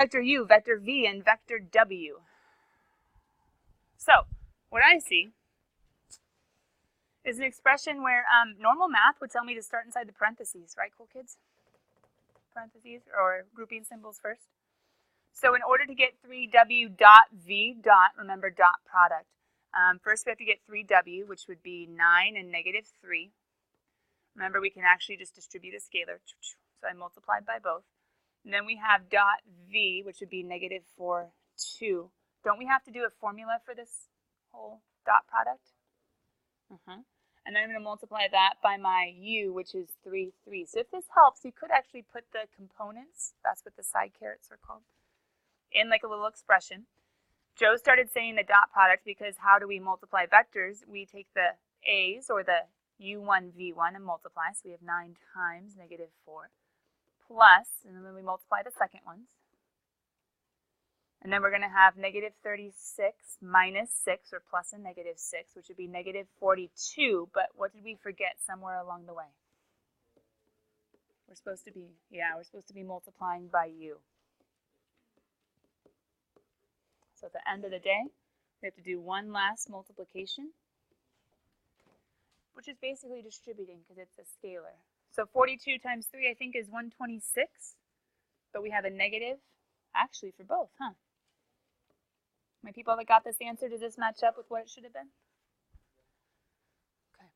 vector u, vector v, and vector w. So what I see is an expression where normal math would tell me to start inside the parentheses, right, cool kids? Parentheses or grouping symbols first. So in order to get 3w dot v dot, remember dot product, first we have to get 3w, which would be 9 and negative 3. Remember, we can actually just distribute a scalar, so I multiplied by both. And then we have dot v, which would be negative 4, 2. Don't we have to do a formula for this whole dot product? And then I'm going to multiply that by my u, which is 3, 3. So if this helps, you could actually put the components, that's what the side carets are called, in like a little expression. Joe started saying the dot product because how do we multiply vectors? We take the a's, or the u1, v1, and multiply. So we have 9 times negative 4 plus, and then we multiply the second ones. And then we're going to have negative 36 minus 6, or plus a negative 6, which would be negative 42. But what did we forget somewhere along the way? We're supposed to be multiplying by u. So at the end of the day, we have to do one last multiplication, which is basically distributing because it's a scalar. So 42 times 3, I think, is 126. But we have a negative, actually, for both, huh? My people that got this answer, does this match up with what it should have been? Okay.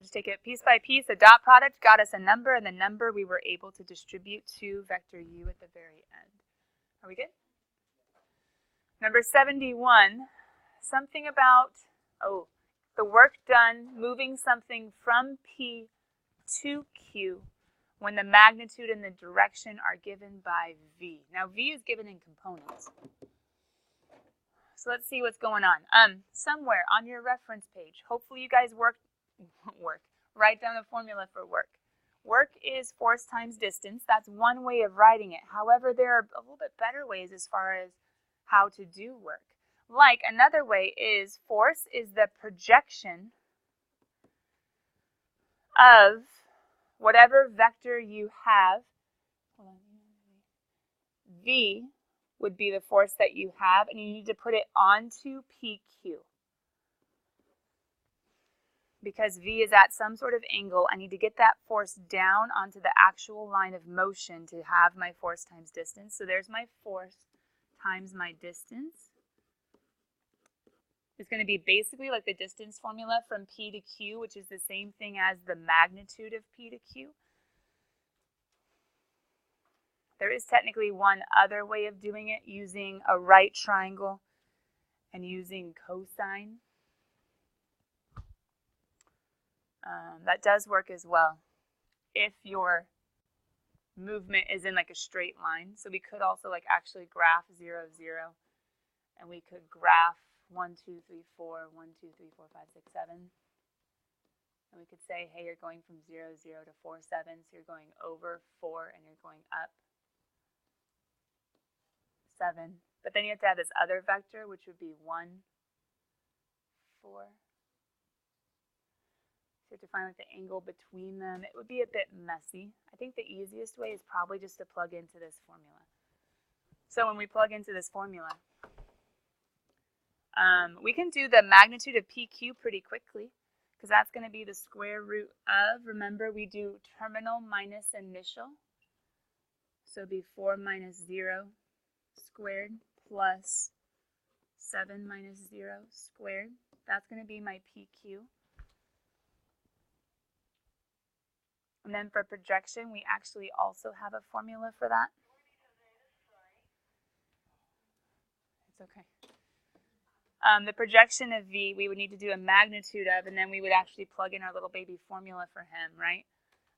Just take it piece by piece. The dot product got us a number, and the number we were able to distribute to vector u at the very end. Are we good? Number 71, something about, the work done moving something from P to Q when the magnitude and the direction are given by V. Now, V is given in components. So let's see what's going on. Somewhere on your reference page, hopefully you guys write down a formula for work. Work is force times distance. That's one way of writing it. However, there are a little bit better ways as far as how to do work. Like, another way is force is the projection of whatever vector you have. V would be the force that you have, and you need to put it onto PQ. Because V is at some sort of angle, I need to get that force down onto the actual line of motion to have my force times distance. So there's my force times my distance. It's going to be basically like the distance formula from P to Q, which is the same thing as the magnitude of P to Q. There is technically one other way of doing it, using a right triangle and using cosine. That does work as well if your movement is in like a straight line. So we could also like actually graph 0, 0, and we could graph 1, 2, 3, 4, 1, 2, 3, 4, 5, 6, 7. And we could say, hey, you're going from 0, 0 to 4, 7, so you're going over 4 and you're going up 7. But then you have to have this other vector, which would be 1, 4. So you have to find like the angle between them. It would be a bit messy. I think the easiest way is probably just to plug into this formula. So when we plug into this formula, we can do the magnitude of PQ pretty quickly, because that's going to be the square root of, remember we do terminal minus initial, so it'd be 4 minus 0 squared plus 7 minus 0 squared. That's going to be my PQ. And then for projection, we actually also have a formula for that. It's okay. The projection of V, we would need to do a magnitude of, and then we would actually plug in our little baby formula for him, right?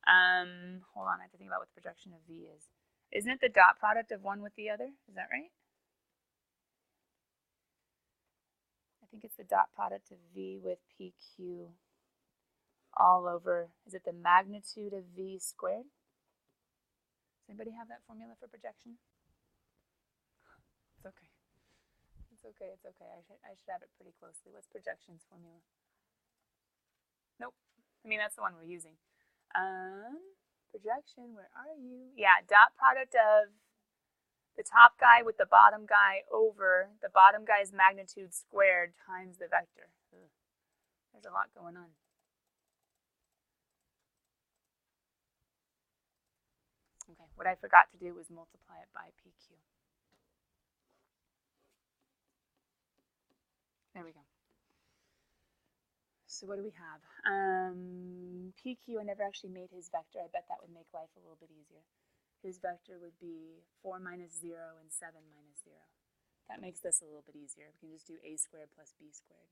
Hold on, I have to think about what the projection of V is. Isn't it the dot product of one with the other? Is that right? I think it's the dot product of V with PQ all over, is it the magnitude of V squared? Does anybody have that formula for projection? It's okay. It's okay, it's okay. I should have it pretty closely. What's projection's formula? Nope. I mean, that's the one we're using. Projection, where are you? Yeah, dot product of the top guy with the bottom guy over the bottom guy's magnitude squared times the vector. Ugh. There's a lot going on. Okay, what I forgot to do was multiply it by PQ. There we go. So what do we have? PQ, I never actually made his vector. I bet that would make life a little bit easier. His vector would be 4 minus 0 and 7 minus 0. That makes this a little bit easier. We can just do a squared plus b squared.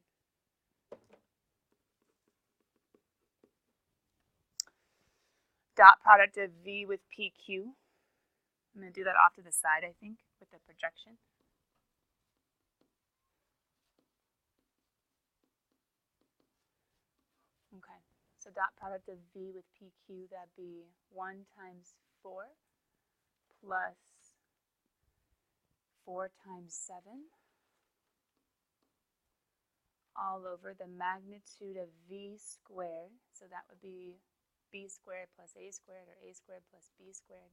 Dot product of v with PQ. I'm going to do that off to the side, I think, with the projection. Okay, so dot product of v with PQ, that'd be 1 times 4 plus 4 times 7 all over the magnitude of v squared. So that would be b squared plus a squared, or a squared plus b squared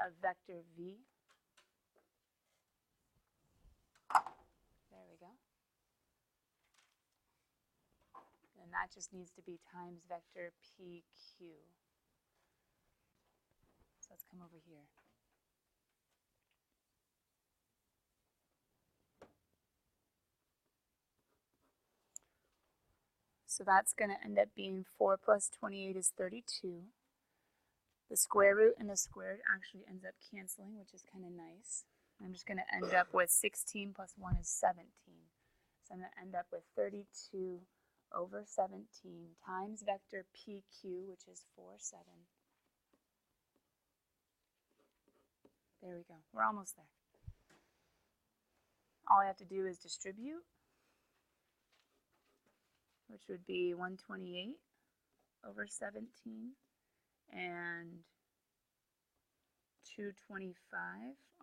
of vector v. There we go. And that just needs to be times vector PQ. So let's come over here. So that's going to end up being 4 plus 28 is 32. The square root and the squared actually ends up canceling, which is kind of nice. I'm just going to end up with 16 plus 1 is 17. So I'm going to end up with 32 over 17 times vector PQ, which is 4, 7. There we go. We're almost there. All I have to do is distribute, which would be 128 over 17 and 225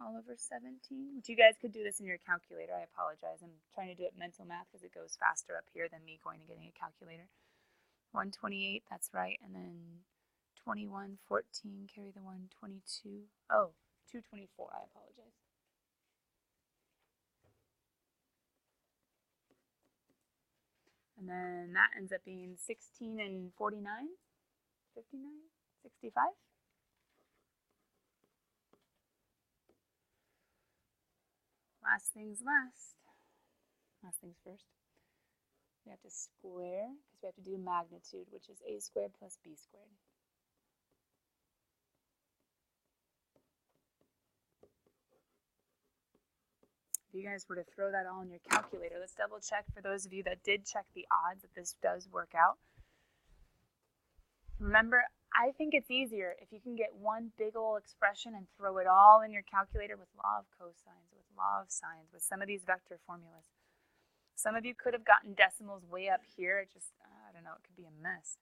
all over 17. But you guys could do this in your calculator. I apologize. I'm trying to do it mental math because it goes faster up here than me going and getting a calculator. 128, that's right. And then 21, 14, carry the 1, 22. Oh, 224, I apologize. And then that ends up being 16 and 49, 59, 65. Last things last. Last things first. We have to square, because we have to do magnitude, which is a squared plus b squared. If you guys were to throw that all in your calculator, let's double check for those of you that did check the odds that this does work out. Remember, I think it's easier if you can get one big old expression and throw it all in your calculator with law of cosines, with law of sines, with some of these vector formulas. Some of you could have gotten decimals way up here. It just, I don't know, it could be a mess.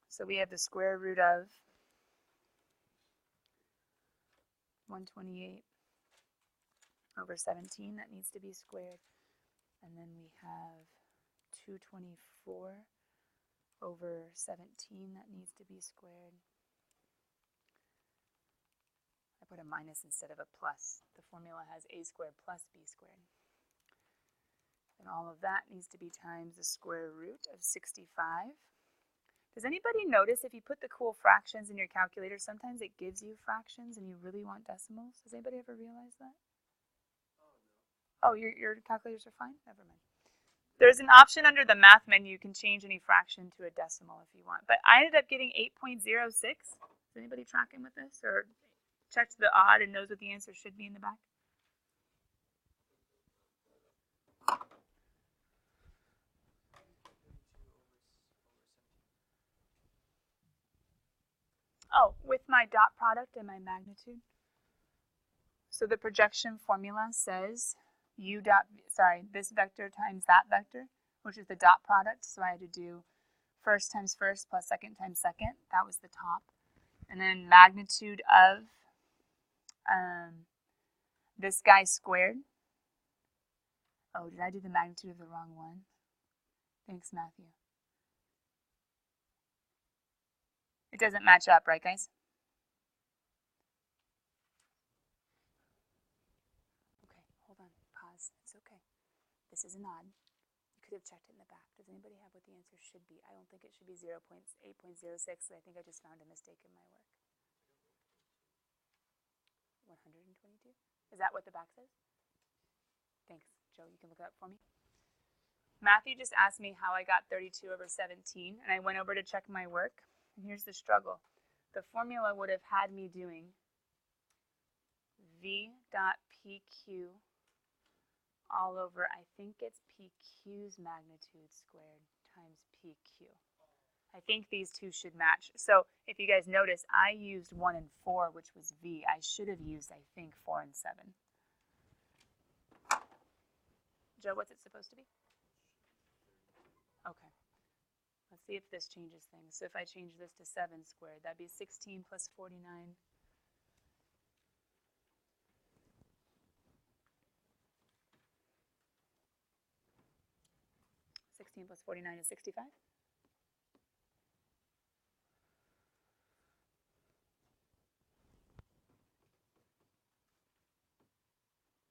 So we have the square root of 128 over 17. That needs to be squared. And then we have 224 over 17. That needs to be squared. I put a minus instead of a plus. The formula has a squared plus b squared. And all of that needs to be times the square root of 65. Does anybody notice if you put the cool fractions in your calculator, sometimes it gives you fractions and you really want decimals? Does anybody ever realize that? Oh, your calculators are fine? Never mind. There's an option under the math menu. You can change any fraction to a decimal if you want. But I ended up getting 8.06. Is anybody tracking with this? Or checked the odd and knows what the answer should be in the back? Oh, with my dot product and my magnitude. So the projection formula says this vector times that vector, which is the dot product. So I had to do first times first plus second times second. That was the top. And then magnitude of this guy squared. Oh, did I do the magnitude of the wrong one? Thanks, Matthew. It doesn't match up, right, guys? is. It's okay. This is an odd. You could have checked it in the back. Does anybody have what the answer should be? I don't think it should be 0.8.06. I think I just found a mistake in my work. 122? Is that what the back says? Thanks, Joe. You can look it up for me. Matthew just asked me how I got 32 over 17, and I went over to check my work. And here's the struggle. The formula would have had me doing V dot PQ all over, I think it's PQ's magnitude squared times PQ. I think these two should match. So if you guys notice, I used 1 and 4, which was V. I should have used, I think, 4 and 7. Joe, what's it supposed to be? Okay. Let's see if this changes things. So if I change this to 7 squared, that'd be 16 plus 49. 16 plus 49 is 65.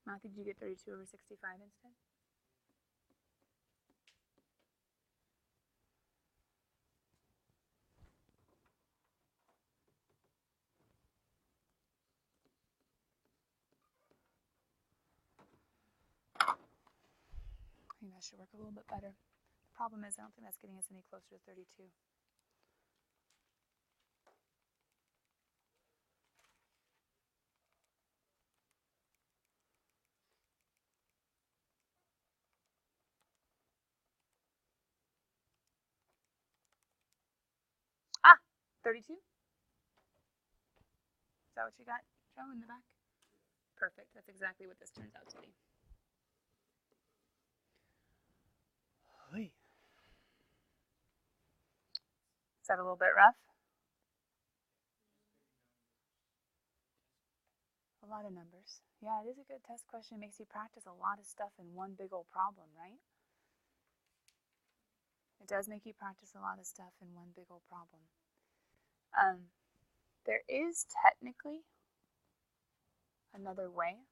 Matthew, did you get 32 over 65 instead? I think that should work a little bit better. The problem is I don't think that's getting us any closer to 32. Ah, 32? Is that what you got, Joe, in the back? Perfect. That's exactly what this turns out to be. Is that a little bit rough? A lot of numbers. Yeah, it is a good test question. It makes you practice a lot of stuff in one big old problem, right? It does make you practice a lot of stuff in one big old problem. There is technically another way.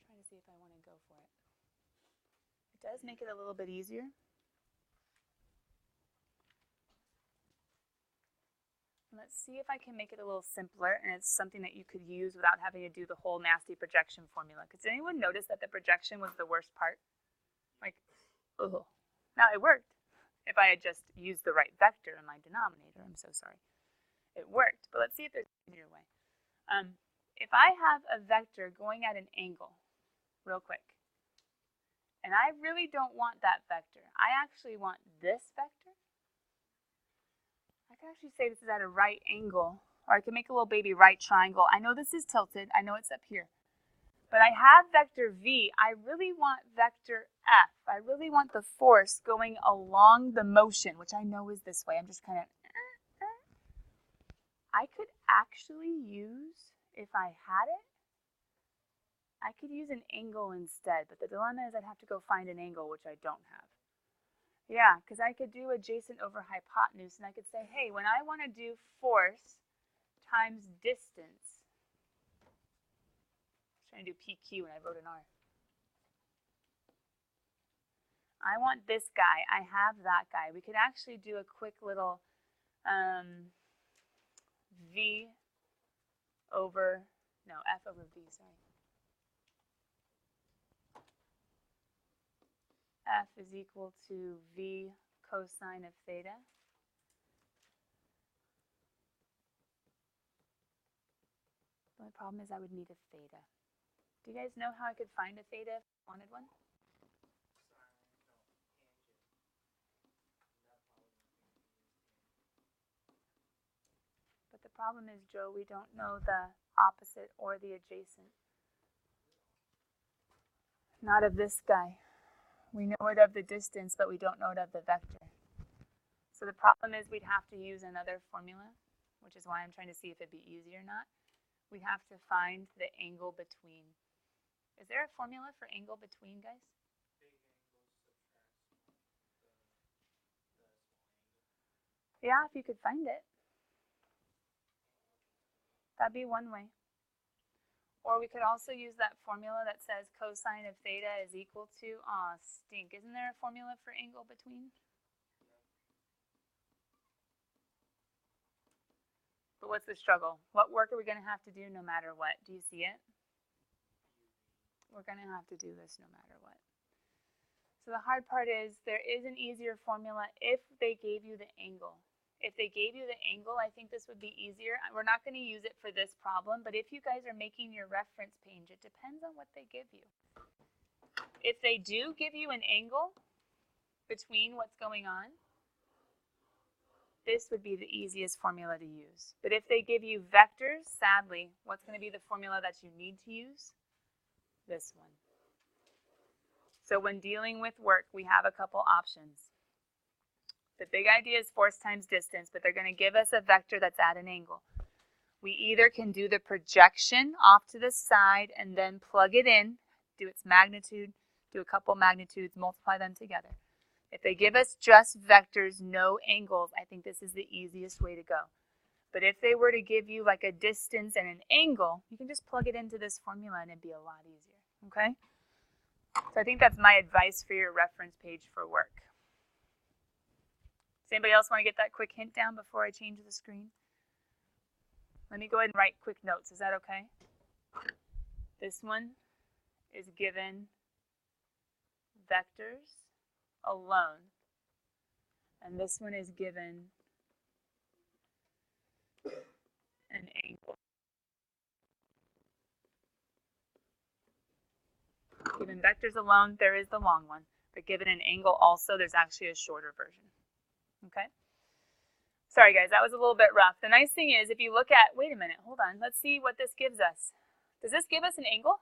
I'm trying to see if I want to go for it. It does make it a little bit easier. Let's see if I can make it a little simpler, and it's something that you could use without having to do the whole nasty projection formula. Because did anyone notice that the projection was the worst part? Like, ugh. Now it worked. If I had just used the right vector in my denominator, I'm so sorry. It worked, but let's see if there's an easier way. If I have a vector going at an angle, real quick, and I really don't want that vector, I actually want this vector. I can actually say this is at a right angle, or I can make a little baby right triangle. I know this is tilted. I know it's up here. But I have vector V. I really want vector F. I really want the force going along the motion, which I know is this way. I'm just kind of... I could actually use, if I had it, I could use an angle instead. But the dilemma is I'd have to go find an angle, which I don't have. Yeah, because I could do adjacent over hypotenuse, and I could say, hey, when I want to do force times distance, I was trying to do PQ and I wrote an R. I want this guy. I have that guy. We could actually do a quick little V over, no, F over V, sorry. F is equal to V cosine of theta. The only problem is I would need a theta. Do you guys know how I could find a theta if I wanted one? But the problem is, Joe, we don't know the opposite or the adjacent. Not of this guy. We know it of the distance, but we don't know it of the vector. So the problem is we'd have to use another formula, which is why I'm trying to see if it'd be easy or not. We'd have to find the angle between. Is there a formula for angle between, guys? Yeah, if you could find it. That'd be one way. Or we could also use that formula that says cosine of theta is equal to, stink. Isn't there a formula for angle between? But what's the struggle? What work are we going to have to do no matter what? Do you see it? We're going to have to do this no matter what. So the hard part is there is an easier formula if they gave you the angle. If they gave you the angle, I think this would be easier. We're not going to use it for this problem, but if you guys are making your reference page, it depends on what they give you. If they do give you an angle between what's going on, this would be the easiest formula to use. But if they give you vectors, sadly, what's going to be the formula that you need to use? This one. So when dealing with work, we have a couple options. The big idea is force times distance, but they're going to give us a vector that's at an angle. We either can do the projection off to the side and then plug it in, do its magnitude, do a couple magnitudes, multiply them together. If they give us just vectors, no angles, I think this is the easiest way to go. But if they were to give you like a distance and an angle, you can just plug it into this formula and it'd be a lot easier, okay? So I think that's my advice for your reference page for work. Does anybody else want to get that quick hint down before I change the screen? Let me go ahead and write quick notes. Is that okay? This one is given vectors alone. And this one is given an angle. Given vectors alone, there is the long one. But given an angle also, there's actually a shorter version. Okay? Sorry guys, that was a little bit rough. The nice thing is if you look at, wait a minute, hold on. Let's see what this gives us. Does this give us an angle?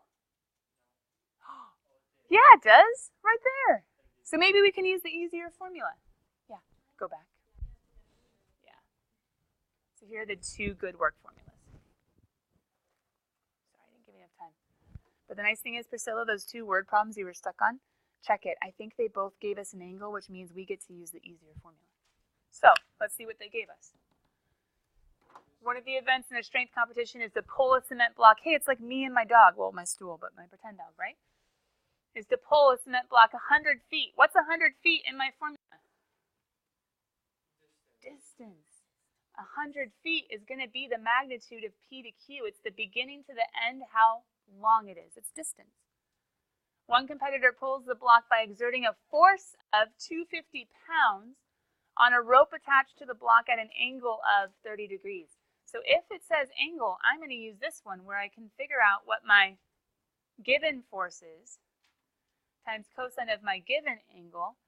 Yeah, it does. Right there. So maybe we can use the easier formula. Yeah, go back. Yeah. So here are the two good work formulas. Sorry, I didn't give you enough time. But the nice thing is, Priscilla, those two word problems you were stuck on, check it. I think they both gave us an angle, which means we get to use the easier formula. So let's see what they gave us. One of the events in a strength competition is to pull a cement block. Hey, it's like me and my dog. Well, my stool, but my pretend dog, right? Is to pull a cement block 100 feet. What's 100 feet in my formula? Distance. 100 feet is going to be the magnitude of P to Q. It's the beginning to the end, how long it is. It's distance. One competitor pulls the block by exerting a force of 250 pounds on a rope attached to the block at an angle of 30 degrees. So if it says angle, I'm going to use this one where I can figure out what my given force is times cosine of my given angle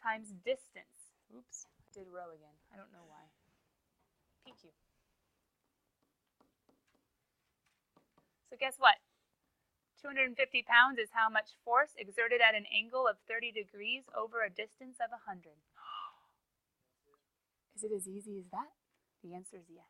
times distance. Oops, I did row again. I don't know why. PQ. So guess what? 250 pounds is how much force exerted at an angle of 30 degrees over a distance of 100. Is it as easy as that? The answer is yes.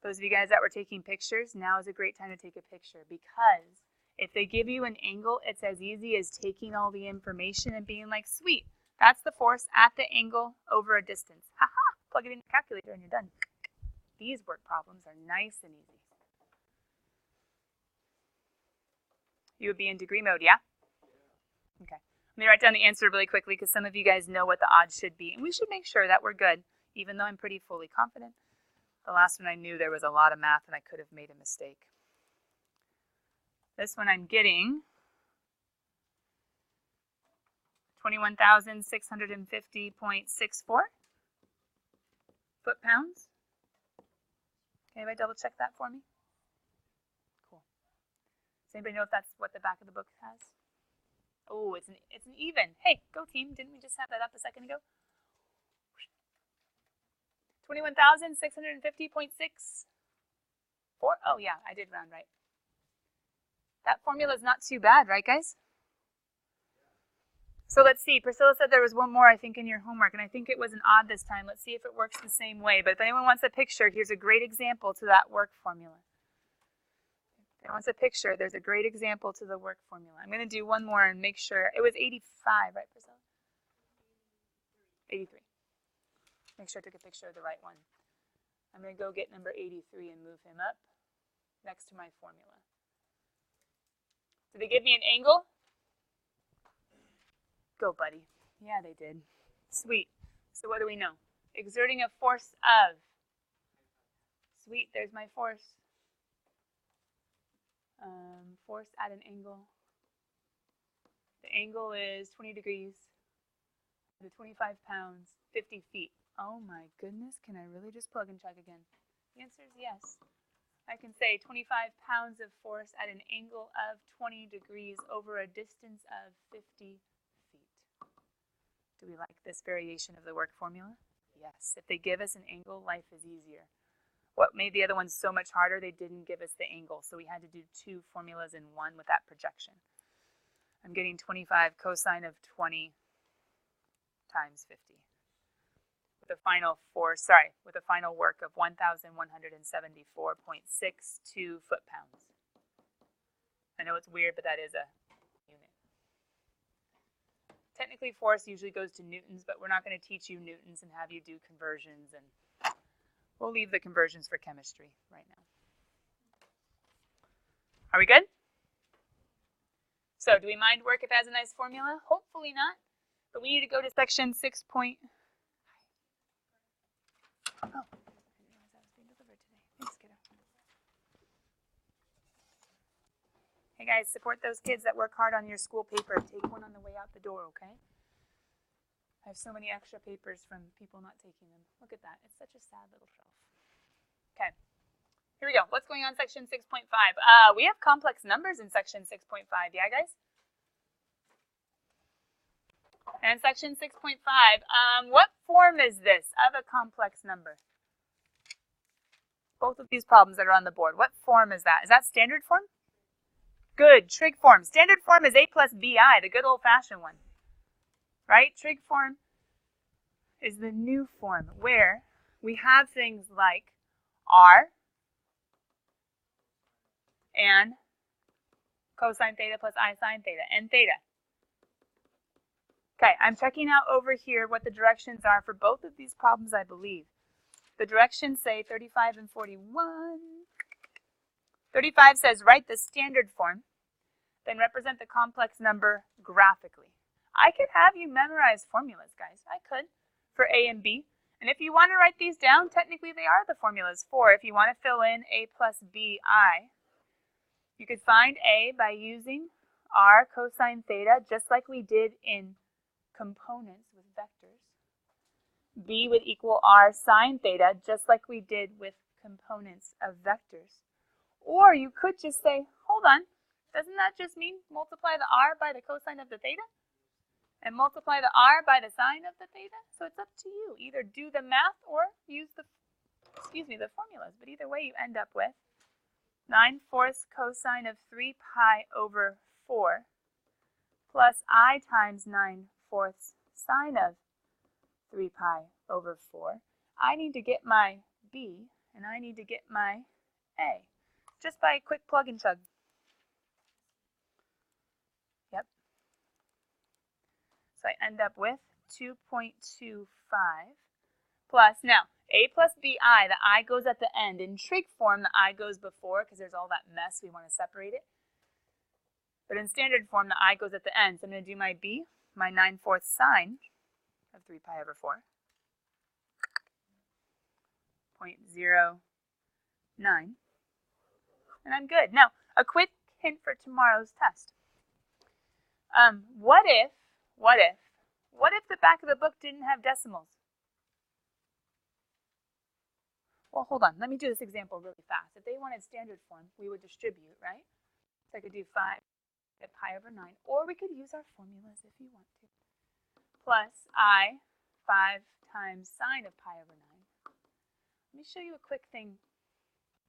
Those of you guys that were taking pictures, now is a great time to take a picture because if they give you an angle, it's as easy as taking all the information and being like, sweet, that's the force at the angle over a distance. Ha-ha, plug it in your calculator and you're done. These work problems are nice and easy. You would be in degree mode, yeah? Okay. Let me write down the answer really quickly because some of you guys know what the odds should be. And we should make sure that we're good, even though I'm pretty fully confident. The last one I knew there was a lot of math and I could have made a mistake. This one I'm getting 21,650.64 foot-pounds. Can anybody double check that for me? Cool. Does anybody know if that's what the back of the book has? Oh, it's an even. Hey, go team. Didn't we just have that up a second ago? 21,650.64. Oh, yeah, I did round right. That formula is not too bad, right, guys? So let's see. Priscilla said there was one more, I think, in your homework, and I think it was an odd this time. Let's see if it works the same way. But if anyone wants a picture, here's a great example to that work formula. If anyone wants a picture, there's a great example to the work formula. I'm going to do one more and make sure. It was 85, right, Priscilla? 83. Make sure I took a picture of the right one. I'm going to go get number 83 and move him up next to my formula. Did they give me an angle? Go, buddy. Yeah, they did. Sweet. So what do we know? Exerting a force of. Sweet, there's my force. Force at an angle. The angle is 20 degrees. The 25 pounds, 50 feet. Oh my goodness, can I really just plug and chug again? The answer is yes. I can say 25 pounds of force at an angle of 20 degrees over a distance of 50 feet. Do we like this variation of the work formula? Yes. If they give us an angle, life is easier. What made the other ones so much harder, they didn't give us the angle, so we had to do two formulas in one with that projection. I'm getting 25 cosine of 20 times 50. With a final work of 1,174.62 foot-pounds. I know it's weird, but that is a unit. Technically, force usually goes to newtons, but we're not going to teach you newtons and have you do conversions, and we'll leave the conversions for chemistry right now. Are we good? So, do we mind work if it has a nice formula? Hopefully not. But we need to go to section 6. Oh, I didn't realize that was being delivered today. Thanks, kiddo. Hey guys, support those kids that work hard on your school paper. Take one on the way out the door, okay? I have so many extra papers from people not taking them. Look at that. It's such a sad little shelf. Okay. Here we go. What's going on in section 6.5? We have complex numbers in section 6.5. Yeah, guys? And section 6.5, what form is this of a complex number? Both of these problems that are on the board, what form is that? Is that standard form? Good, trig form. Standard form is a plus bi, the good old-fashioned one. Right? Trig form is the new form where we have things like r and cosine theta plus I sine theta and theta. Okay, I'm checking out over here what the directions are for both of these problems, I believe. The directions say 35 and 41. 35 says write the standard form, then represent the complex number graphically. I could have you memorize formulas, guys. I could, for A and B. And if you want to write these down, technically they are the formulas for. If you want to fill in A plus BI, you could find A by using r cosine theta, just like we did in components with vectors. B would equal r sine theta, just like we did with components of vectors. Or you could just say, hold on, doesn't that just mean multiply the r by the cosine of the theta? And multiply the r by the sine of the theta? So it's up to you. Either do the math or use the formulas. But either way, you end up with 9/4 cosine of 3 pi over 4 plus I times 9/4 sine of 3 pi over 4. I need to get my B, and I need to get my A, just by a quick plug and chug. Yep. So I end up with 2.25 plus, now, A plus BI, the I goes at the end. In trig form, the I goes before because there's all that mess, we want to separate it. But in standard form, the I goes at the end. So I'm going to do my B, my 9/4 sine of 3 pi over 4, 0.09, and I'm good. Now, a quick hint for tomorrow's test. What if the back of the book didn't have decimals? Well, hold on. Let me do this example really fast. If they wanted standard form, we would distribute, right? So I could do 5 pi over 9, or we could use our formulas if you want to. Plus I, 5 times sine of pi over 9. Let me show you a quick thing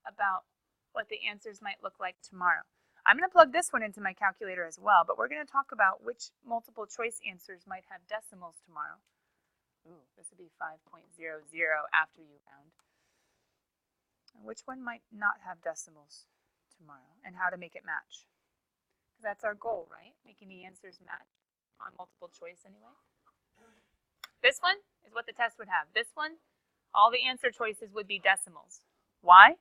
about what the answers might look like tomorrow. I'm going to plug this one into my calculator as well, but we're going to talk about which multiple choice answers might have decimals tomorrow. Ooh, this would be 5.00 after you round. And which one might not have decimals tomorrow, and how to make it match. Because that's our goal, right? Making the answers match on multiple choice anyway. This one is what the test would have. This one, all the answer choices would be decimals. Why?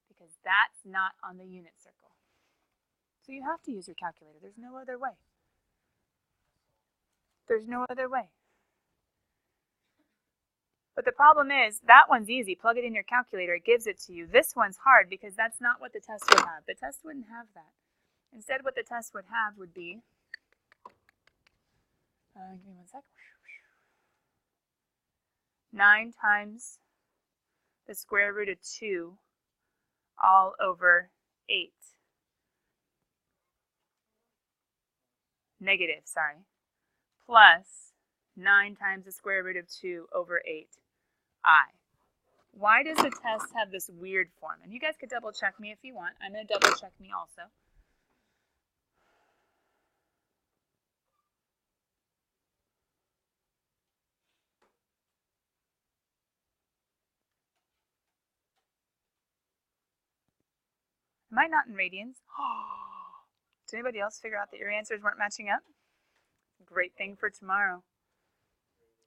Because that's not on the unit circle. So you have to use your calculator. There's no other way. There's no other way. But the problem is, that one's easy. Plug it in your calculator. It gives it to you. This one's hard because that's not what the test would have. The test wouldn't have that. Instead, what the test would have would be, give me one sec. 9 times the square root of 2 all over 8. Negative, sorry. Plus 9 times the square root of 2 over 8i. Why does the test have this weird form? And you guys could double check me if you want. I'm going to double check me also. Am I not in radians? Did anybody else figure out that your answers weren't matching up? Great thing for tomorrow.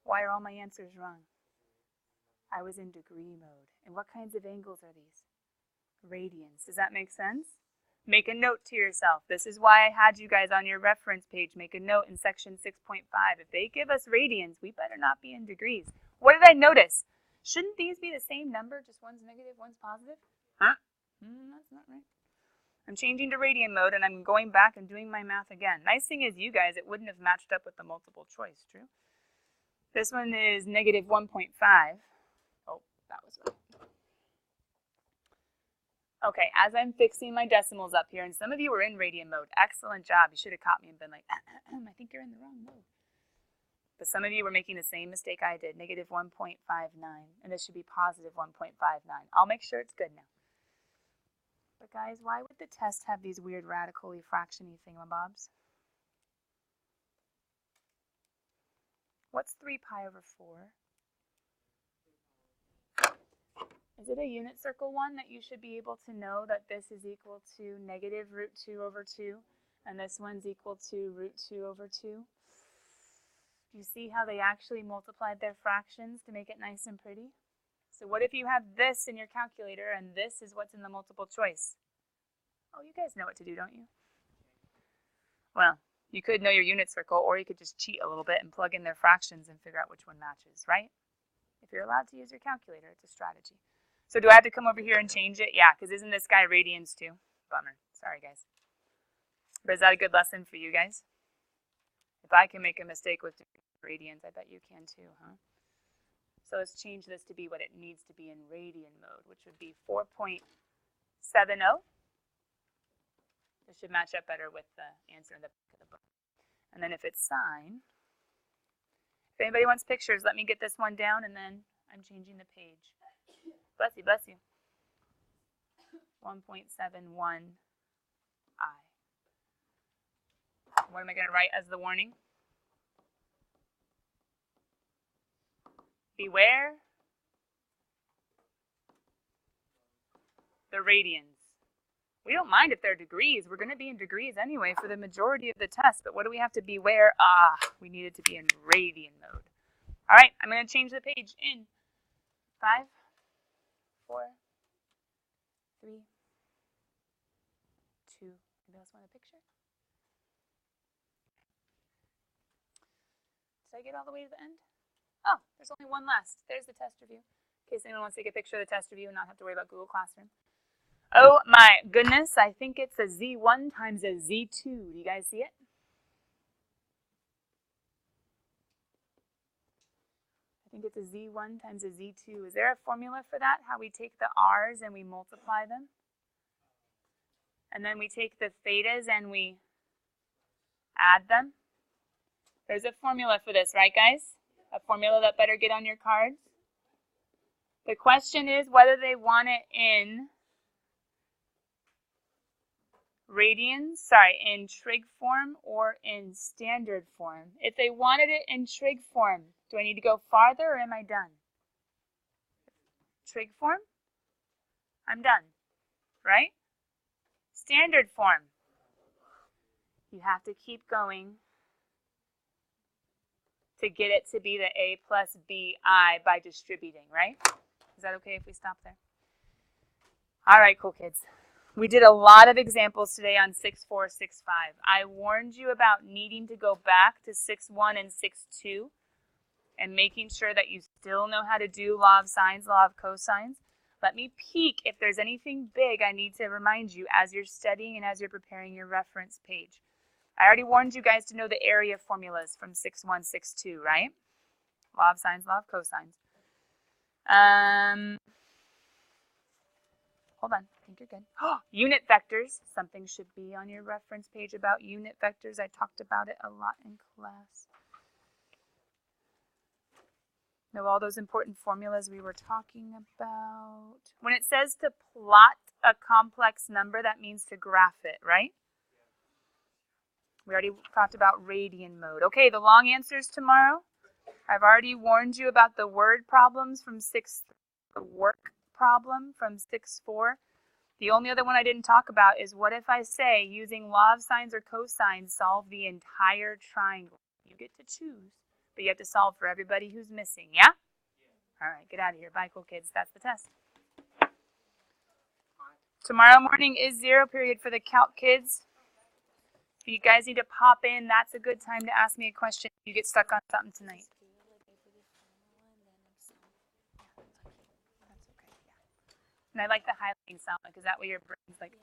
Why are all my answers wrong? I was in degree mode. And what kinds of angles are these? Radians. Does that make sense? Make a note to yourself. This is why I had you guys on your reference page. Make a note in section 6.5. If they give us radians, we better not be in degrees. What did I notice? Shouldn't these be the same number? Just one's negative, one's positive? Huh? That's not right. I'm changing to radian mode, and I'm going back and doing my math again. Nice thing is, you guys, it wouldn't have matched up with the multiple choice, true? This one is negative 1.5. Oh, that was right. Okay, as I'm fixing my decimals up here, and some of you were in radian mode. Excellent job. You should have caught me and been like, I think you're in the wrong mode. But some of you were making the same mistake I did, negative 1.59, and this should be positive 1.59. I'll make sure it's good now. But guys, why would the test have these weird radical-y fraction-y thingamabobs? What's 3 pi over 4? Is it a unit circle one that you should be able to know that this is equal to negative root 2 over 2, and this one's equal to root 2 over 2? Do you see how they actually multiplied their fractions to make it nice and pretty? So what if you have this in your calculator and this is what's in the multiple choice? Oh, you guys know what to do, don't you? Well, you could know your unit circle, or you could just cheat a little bit and plug in their fractions and figure out which one matches, right? If you're allowed to use your calculator, it's a strategy. So do I have to come over here and change it? Yeah, because isn't this guy radians too? Bummer. Sorry, guys. But is that a good lesson for you guys? If I can make a mistake with radians, I bet you can too, huh? So let's change this to be what it needs to be in radian mode, which would be 4.70. This should match up better with the answer in the back of the book. And then if it's sine, if anybody wants pictures, let me get this one down, and then I'm changing the page. Bless you, bless you. 1.71i. What am I going to write as the warning? Beware the radians. We don't mind if they're degrees. We're going to be in degrees anyway for the majority of the test. But what do we have to beware? We needed to be in radian mode. All right, I'm going to change the page in 5, 4, 3, 2. Anybody else want a picture? Did I get all the way to the end? Oh, there's only one last. There's the test review. In case anyone wants to take a picture of the test review and not have to worry about Google Classroom. Oh my goodness, I think it's a Z1 times a Z2. Do you guys see it? I think it's a Z1 times a Z2. Is there a formula for that? How we take the R's and we multiply them? And then we take the thetas and we add them? There's a formula for this, right guys? A formula that better get on your cards. The question is whether they want it in in trig form or in standard form. If they wanted it in trig form, do I need to go farther or am I done? Trig form? I'm done, right? Standard form. You have to keep going to get it to be the a plus bi by distributing, right? Is that okay if we stop there? All right, cool kids. We did a lot of examples today on 6.4, 6.5. I warned you about needing to go back to 6.1 and 6.2 and making sure that you still know how to do law of sines, law of cosines. Let me peek if there's anything big I need to remind you as you're studying and as you're preparing your reference page. I already warned you guys to know the area formulas from 6.1, 6.2, right? Law of sines, law of cosines. Hold on, I think you're good. Unit vectors. Something should be on your reference page about unit vectors. I talked about it a lot in class. Know all those important formulas we were talking about. When it says to plot a complex number, that means to graph it, right? We already talked about radian mode. Okay, the long answers tomorrow. I've already warned you about the word problems from 6, the work problem from 6.4. The only other one I didn't talk about is what if I say using law of sines or cosines solve the entire triangle? You get to choose, but you have to solve for everybody who's missing, yeah? All right, get out of here. Bye, cool kids. That's the test. Tomorrow morning is 0 period for the calc kids. If you guys need to pop in, that's a good time to ask me a question if you get stuck on something tonight. That's okay, yeah. And I like the highlighting sound because that way your brain's like,